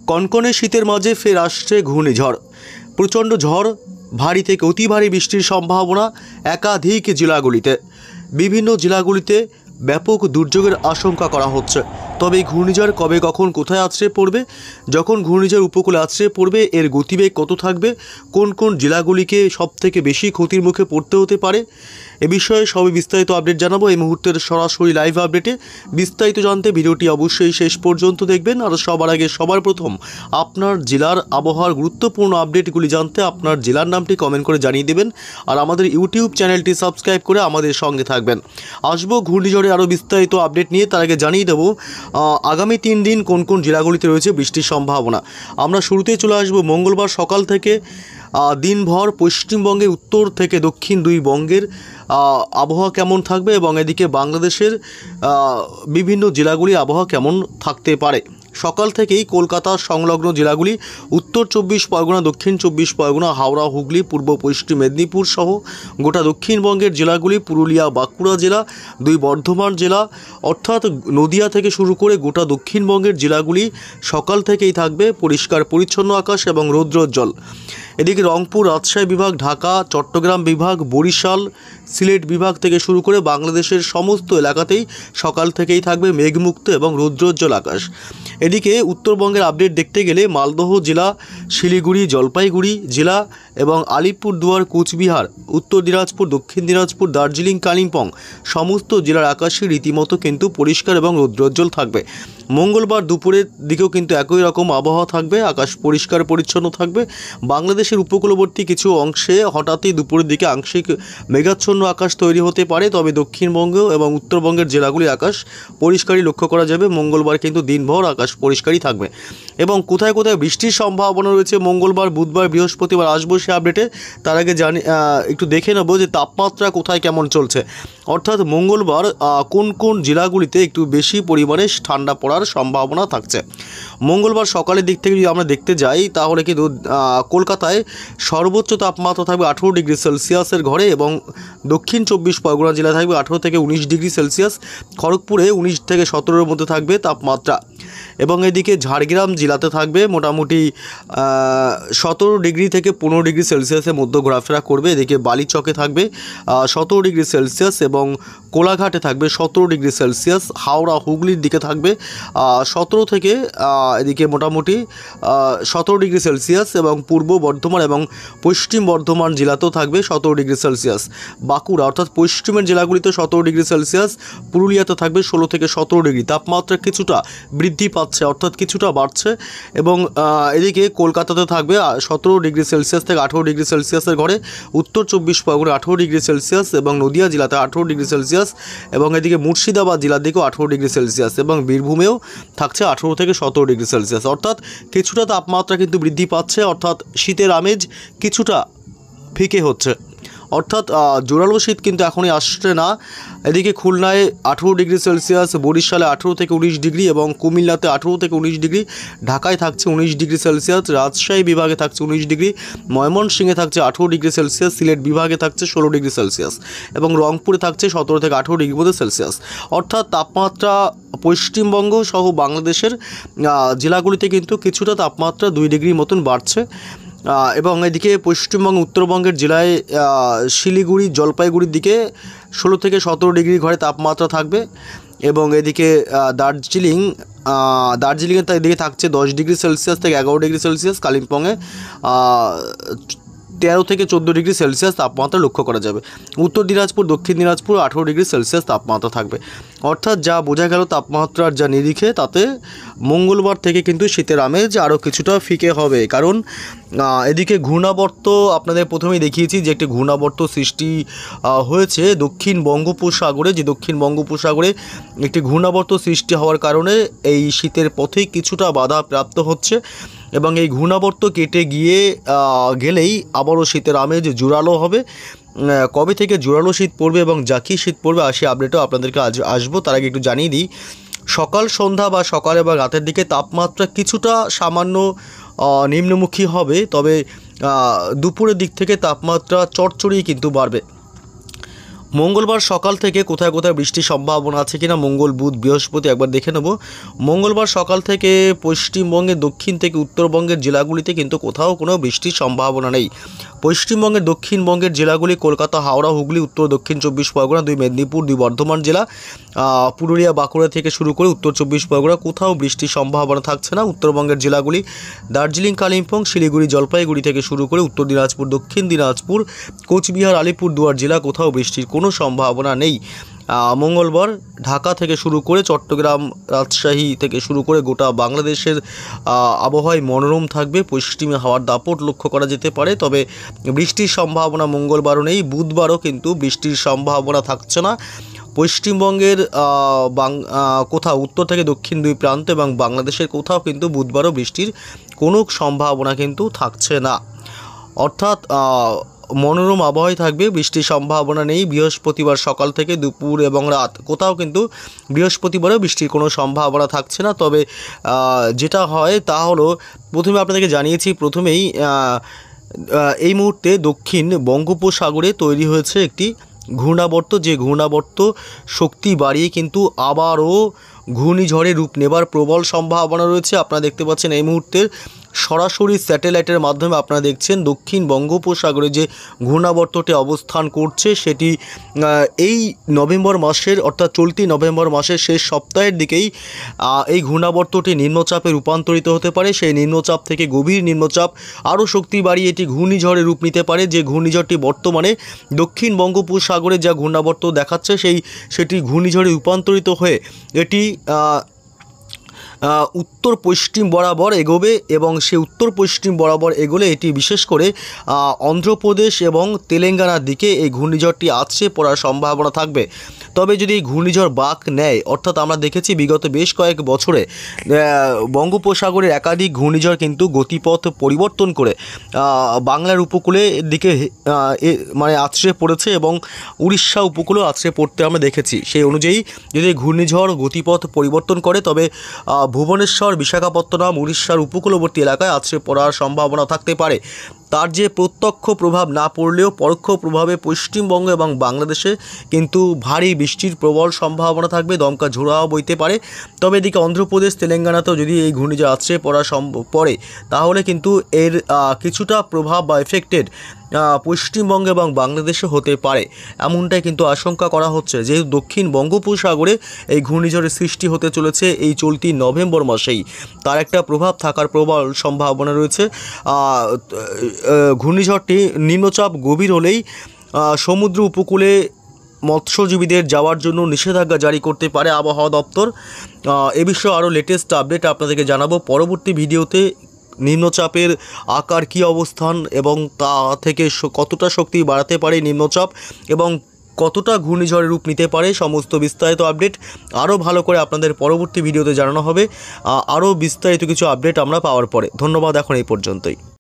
কনকনে শীতের মাঝে ফের আসছে ঘূর্ণিঝড়। প্রচণ্ড ঝড়, ভারী থেকে অতি ভারী বৃষ্টির সম্ভাবনা একাধিক জেলাগুলিতে। বিভিন্ন জেলাগুলিতে ব্যাপক দুর্যোগের আশঙ্কা করা হচ্ছে। তবে এই ঘূর্ণিঝড় কবে কখন কোথায় আছড়ে পড়বে, যখন ঘূর্ণিঝড় উপকূলে আছড়ে পড়বে এর গতিবেগ কত থাকবে, কোন কোন জেলাগুলিকে সবথেকে বেশি ক্ষতির মুখে পড়তে হতে পারে, এ বিষয়ে সবই বিস্তারিত আপডেট জানাবো এই মুহূর্তের সরাসরি লাইভ আপডেটে। বিস্তারিত জানতে ভিডিওটি অবশ্যই শেষ পর্যন্ত দেখবেন। আর সবার আগে সবার প্রথম আপনার জেলার আবহাওয়ার গুরুত্বপূর্ণ আপডেটগুলি জানতে আপনার জেলার নামটি কমেন্ট করে জানিয়ে দেবেন। আর আমাদের ইউটিউব চ্যানেলটি সাবস্ক্রাইব করে আমাদের সঙ্গে থাকবেন। আসবো ঘূর্ণিঝড়ে আরও বিস্তারিত আপডেট নিয়ে। তার আগে জানিয়ে দেবো আগামী 3 দিন কোন কোন জেলাগুলিতে রয়েছে বৃষ্টির সম্ভাবনা। আমরা শুরুতেই চলে আসবো মঙ্গলবার সকাল থেকে দিনভর পশ্চিমবঙ্গের উত্তর থেকে দক্ষিণ দুই বঙ্গের আবহাওয়া কেমন থাকবে এবং এদিকে বাংলাদেশের বিভিন্ন জেলাগুলি আবহাওয়া কেমন থাকতে পারে। সকাল থেকেই কলকাতা সংলগ্ন জেলাগুলি, উত্তর 24 পরগনা, দক্ষিণ 24 পরগনা, হাওড়া, হুগলি, পূর্ব পশ্চিম মেদিনীপুর সহ গোটা দক্ষিণবঙ্গের জেলাগুলি, পুরুলিয়া, বাঁকুড়া জেলা, 2 বর্ধমান জেলা অর্থাৎ নদিয়া থেকে শুরু করে গোটা দক্ষিণবঙ্গের জেলাগুলি সকাল থেকেই থাকবে পরিষ্কার পরিচ্ছন্ন আকাশ এবং রৌদ্রোজ্জ্বল। এদিকে রংপুর, রাজশাহী বিভাগ, ঢাকা, চট্টগ্রাম বিভাগ, বরিশাল, সিলেট বিভাগ থেকে শুরু করে বাংলাদেশের সমস্ত এলাকাতেই সকাল থেকেই থাকবে মেঘমুক্ত এবং রৌদ্রোজ্জ্বল আকাশ। এদিকে উত্তরবঙ্গের আপডেট দেখতে গেলে মালদহ জেলা, শিলিগুড়ি, জলপাইগুড়ি জেলা এবং আলিপুরদুয়ার, কোচবিহার, উত্তর দিনাজপুর, দক্ষিণ দিনাজপুর, দার্জিলিং, কালিম্পং সমস্ত জেলার আকাশে রীতিমতো কিন্তু পরিষ্কার এবং রৌদ্রোজ্জ্বল থাকবে। মঙ্গলবার দুপুরের দিকেও কিন্তু একই রকম আবহাওয়া থাকবে, আকাশ পরিষ্কার পরিচ্ছন্ন থাকবে। বাংলাদেশের উপকূলবর্তী কিছু অংশে হঠাৎই দুপুরের দিকে আংশিক মেঘাচ্ছন্ন আকাশ তৈরি হতে পারে, তবে দক্ষিণবঙ্গ এবং উত্তরবঙ্গের জেলাগুলির আকাশ পরিষ্কারই লক্ষ্য করা যাবে। মঙ্গলবার কিন্তু দিনভর আকাশ পরিষ্কারই থাকবে। এবং কোথায় কোথায় বৃষ্টির সম্ভাবনা রয়েছে মঙ্গলবার, বুধবার, বৃহস্পতিবার আসবো সে আপডেটে। তার আগে একটু দেখে নেব যে তাপমাত্রা কোথায় কেমন চলছে। অর্থাৎ মঙ্গলবার কোন কোন জেলাগুলিতে একটু বেশি পরিমাণে ঠান্ডা পড়ার সম্ভাবনা থাকছে। মঙ্গলবার সকালের দিক থেকে যদি আমরা দেখতে যাই তাহলে কিন্তু কলকাতায় সর্বোচ্চ তাপমাত্রা থাকবে 18 ডিগ্রি সেলসিয়াসের ঘরে এবং দক্ষিণ 24 পরগনা জেলা থাকবে 18 থেকে 19 ডিগ্রি সেলসিয়াস। খড়গপুরে 19 থেকে 17-এর মধ্যে থাকবে তাপমাত্রা। এবং এদিকে ঝাড়গ্রাম জেলাতে থাকবে মোটামুটি 17 ডিগ্রি থেকে 15 ডিগ্রি সেলসিয়াসের মধ্যে ঘোরাফেরা করবে। এদিকে বালিচকে থাকবে 17 ডিগ্রি সেলসিয়াস এবং কোলাঘাটে থাকবে 17 ডিগ্রি সেলসিয়াস। হাওড়া, হুগলির দিকে থাকবে 17 থেকে এদিকে মোটামুটি 17 ডিগ্রি সেলসিয়াস এবং পূর্ব বর্ধমান এবং পশ্চিম বর্ধমান জেলাতেও থাকবে 17 ডিগ্রি সেলসিয়াস। বাঁকুড়া অর্থাৎ পশ্চিমের জেলাগুলিতে 17 ডিগ্রি সেলসিয়াস, পুরুলিয়াতে থাকবে 16 থেকে 17 ডিগ্রি। তাপমাত্রা কিছুটা বৃদ্ধি পাচ্ছে অর্থাৎ কিছুটা বাড়ছে। এবং এদিকে কলকাতাতে থাকবে 17 ডিগ্রি সেলসিয়াস থেকে 18 ডিগ্রি সেলসিয়াসের ঘরে, উত্তর 24 পরগনা 18 ডিগ্রি সেলসিয়াস এবং নদিয়া জেলাতে 18 ডিগ্রি সেলসিয়াস এবং এদিকে মুর্শিদাবাদ জেলার দিকেও 18 ডিগ্রি সেলসিয়াস এবং বীরভূমেও থাকছে 18 থেকে 17 ডিগ্রি সেলসিয়াস। অর্থাৎ কিছুটা তাপমাত্রা কিন্তু বৃদ্ধি পাচ্ছে, অর্থাৎ শীতের আমেজ কিছুটা ফিকে হচ্ছে, অর্থাৎ জোরালো শীত কিন্তু এখনই আসছে না। এদিকে খুলনায় 18 ডিগ্রি সেলসিয়াস, বরিশালে 18 থেকে 19 ডিগ্রি এবং কুমিল্লাতে 18 থেকে 19 ডিগ্রি, ঢাকায় থাকছে 19 ডিগ্রি সেলসিয়াস, রাজশাহী বিভাগে থাকছে 19 ডিগ্রি, ময়মনসিংহে থাকছে 18 ডিগ্রি সেলসিয়াস, সিলেট বিভাগে থাকছে 16 ডিগ্রি সেলসিয়াস এবং রংপুরে থাকছে 17 থেকে 18 ডিগ্রির মধ্যে সেলসিয়াস। অর্থাৎ তাপমাত্রা পশ্চিমবঙ্গ সহ বাংলাদেশের জেলাগুলিতে কিন্তু কিছুটা তাপমাত্রা 2 ডিগ্রির মতন বাড়ছে। এবং এদিকে পশ্চিমবঙ্গ উত্তরবঙ্গের জেলায় শিলিগুড়ি, জলপাইগুড়ির দিকে 16 থেকে 17 ডিগ্রি ঘরে তাপমাত্রা থাকবে এবং এদিকে দার্জিলিংয়ের দিকে থাকছে 10 ডিগ্রি সেলসিয়াস থেকে 11 ডিগ্রি সেলসিয়াস। কালিম্পংয়ে 13 থেকে 14 ডিগ্রি সেলসিয়াস তাপমাত্রা লক্ষ্য করা যাবে। উত্তর দিনাজপুর, দক্ষিণ দিনাজপুর 18 ডিগ্রি সেলসিয়াস তাপমাত্রা থাকবে। অর্থাৎ যা বোঝা গেল তাপমাত্রার যা নিরিখে, তাতে মঙ্গলবার থেকে কিন্তু শীতের আমেজ আরও কিছুটা ফিকে হবে। কারণ এদিকে ঘূর্ণাবর্ত আপনাদের প্রথমেই দেখিয়েছি যে একটি ঘূর্ণাবর্ত সৃষ্টি হয়েছে দক্ষিণ বঙ্গোপসাগরে, যে দক্ষিণ বঙ্গোপসাগরে একটি ঘূর্ণাবর্ত সৃষ্টি হওয়ার কারণে এই শীতের পথেই কিছুটা বাধা প্রাপ্ত হচ্ছে এবং এই ঘূর্ণাবর্ত কেটে গেলেই আবারও শীতের আমেজ জোরালো হবে। কবে থেকে জোরালো শীত পড়বে এবং জাকি শীত পড়বে আসি আপডেটও আপনাদেরকে আসবো। তার আগে একটু জানিয়ে দিই, সকাল সন্ধ্যা বা সকালে বা রাতের দিকে তাপমাত্রা কিছুটা সামান্য নিম্নমুখী হবে, তবে দুপুরের দিক থেকে তাপমাত্রা চড়চড়িয়ে কিন্তু বাড়বে। মঙ্গলবার সকাল থেকে কোথায় কোথায় বৃষ্টির সম্ভাবনা আছে কিনা মঙ্গল বুধ বৃহস্পতি একবার দেখে নেব। মঙ্গলবার সকাল থেকে পশ্চিমবঙ্গের দক্ষিণ থেকে উত্তরবঙ্গের জেলাগুলিতে কিন্তু কোথাও কোনো বৃষ্টির সম্ভাবনা নেই। পশ্চিমবঙ্গের দক্ষিণবঙ্গের জেলাগুলি কলকাতা, হাওড়া, হুগলি, উত্তর দক্ষিণ 24 পরগনা, 2 মেদিনীপুর, 2 বর্ধমান জেলা, পুরুলিয়া, বাঁকুড়া থেকে শুরু করে উত্তর 24 পরগনা কোথাও বৃষ্টির সম্ভাবনা থাকছে না। উত্তরবঙ্গের জেলাগুলি দার্জিলিং, কালিম্পং, শিলিগুড়ি, জলপাইগুড়ি থেকে শুরু করে উত্তর দিনাজপুর, দক্ষিণ দিনাজপুর, কোচবিহার, আলিপুরদুয়ার জেলা কোথাও বৃষ্টির কোনো সম্ভাবনা নেই। মঙ্গলবার ঢাকা থেকে শুরু করে চট্টগ্রাম, রাজশাহী থেকে শুরু করে গোটা বাংলাদেশের আবহাওয়ায় মনোরম থাকবে। পশ্চিমে হাওয়ার দাপট লক্ষ্য করা যেতে পারে, তবে বৃষ্টির সম্ভাবনা মঙ্গলবারও নেই। বুধবারও কিন্তু বৃষ্টির সম্ভাবনা থাকছে না। পশ্চিমবঙ্গের কোথাও উত্তর থেকে দক্ষিণ 2 প্রান্ত এবং বাংলাদেশের কোথাও কিন্তু বুধবারও বৃষ্টির কোনো সম্ভাবনা কিন্তু থাকছে না। অর্থাৎ মনোরম আবহাওয়ায় থাকবে, বৃষ্টির সম্ভাবনা নেই। বৃহস্পতিবার সকাল থেকে দুপুর এবং রাত কোথাও কিন্তু বৃহস্পতিবারেও বৃষ্টির কোনো সম্ভাবনা থাকছে না। তবে যেটা হয় তা হলো, প্রথমে আপনাদেরকে জানিয়েছি, প্রথমেই এই মুহূর্তে দক্ষিণ বঙ্গোপসাগরে তৈরি হয়েছে একটি ঘূর্ণাবর্ত, যে ঘূর্ণাবর্ত শক্তি বাড়িয়ে কিন্তু আবারও ঘূর্ণিঝড়ে রূপ নেবার প্রবল সম্ভাবনা রয়েছে। আপনারা দেখতে পাচ্ছেন এই মুহূর্তের সরাসরি স্যাটেলাইটের মাধ্যমে আপনারা দেখছেন দক্ষিণ বঙ্গোপসাগরে যে ঘূর্ণাবর্তটি অবস্থান করছে সেটি এই নভেম্বর মাসের অর্থাৎ চলতি নভেম্বর মাসের শেষ সপ্তাহের দিকেই এই ঘূর্ণাবর্তটি নিম্নচাপে রূপান্তরিত হতে পারে। সেই নিম্নচাপ থেকে গভীর নিম্নচাপ আরও শক্তি বাড়িয়ে এটি ঘূর্ণিঝড়ে রূপ নিতে পারে। যে ঘূর্ণিঝড়টি বর্তমানে দক্ষিণ বঙ্গোপসাগরে যা ঘূর্ণাবর্ত দেখাচ্ছে সেটি ঘূর্ণিঝড়ে রূপান্তরিত হয়ে এটি উত্তর পশ্চিম বরাবর এগোবে এবং সে উত্তর পশ্চিম বরাবর এগোলে এটি বিশেষ করে অন্ধ্রপ্রদেশ এবং তেলেঙ্গানার দিকে এই ঘূর্ণিঝড়টি আছড়ে পড়ার সম্ভাবনা থাকবে। তবে যদি এই ঘূর্ণিঝড় বাঁক নেয়, অর্থাৎ আমরা দেখেছি বিগত বেশ কয়েক বছরে বঙ্গোপসাগরের একাধিক ঘূর্ণিঝড় কিন্তু গতিপথ পরিবর্তন করে বাংলার উপকূলের দিকে মানে আছড়ে পড়েছে এবং উড়িষ্যা উপকূলেও আছড়ে পড়তে আমরা দেখেছি। সেই অনুযায়ী যদি ঘূর্ণিঝড় গতিপথ পরিবর্তন করে, তবে ভুবনেশ্বর, বিশাখাপত্তনম, উড়িষ্যার উপকূলবর্তী এলাকায় আছড়ে পড়ার সম্ভাবনা থাকতে পারে। তার যে প্রত্যক্ষ প্রভাব না পড়লেও পরোক্ষ প্রভাবে পশ্চিমবঙ্গ এবং বাংলাদেশে কিন্তু ভারী বৃষ্টির প্রবল সম্ভাবনা থাকবে, দমকা ঝোড়ো হাওয়া বইতে পারে। তবে এদিকে অন্ধ্রপ্রদেশ, তেলেঙ্গানাতেও যদি এই ঘূর্ণিঝড় আছড়ে পড়ে তাহলে কিন্তু এর কিছুটা প্রভাব বা এফেক্টেড পশ্চিমবঙ্গ এবং বাংলাদেশে হতে পারে, এমনটাই কিন্তু আশঙ্কা করা হচ্ছে। যেহেতু দক্ষিণ বঙ্গোপসাগরে এই ঘূর্ণিঝড়ের সৃষ্টি হতে চলেছে এই চলতি নভেম্বর মাসেই, তার একটা প্রভাব থাকার প্রবল সম্ভাবনা রয়েছে। ঘূর্ণিঝড়টি নিম্নচাপ গভীর হলেই সমুদ্র উপকূলে মৎস্যজীবীদের যাওয়ার জন্য নিষেধাজ্ঞা জারি করতে পারে আবহাওয়া দপ্তর। এ বিষয়ে আরও লেটেস্ট আপডেট আপনাদেরকে জানাবো পরবর্তী ভিডিওতে। নিম্নচাপের আকার কী অবস্থান এবং তা থেকে কতটা শক্তি বাড়াতে পারে নিম্নচাপ এবং কতটা ঘূর্ণিঝড়ের রূপ নিতে পারে, সমস্ত বিস্তারিত আপডেট আরও ভালো করে আপনাদের পরবর্তী ভিডিওতে জানানো হবে। আরও বিস্তারিত কিছু আপডেট আমরা পাওয়ার পরে। ধন্যবাদ, এখন এই পর্যন্তই।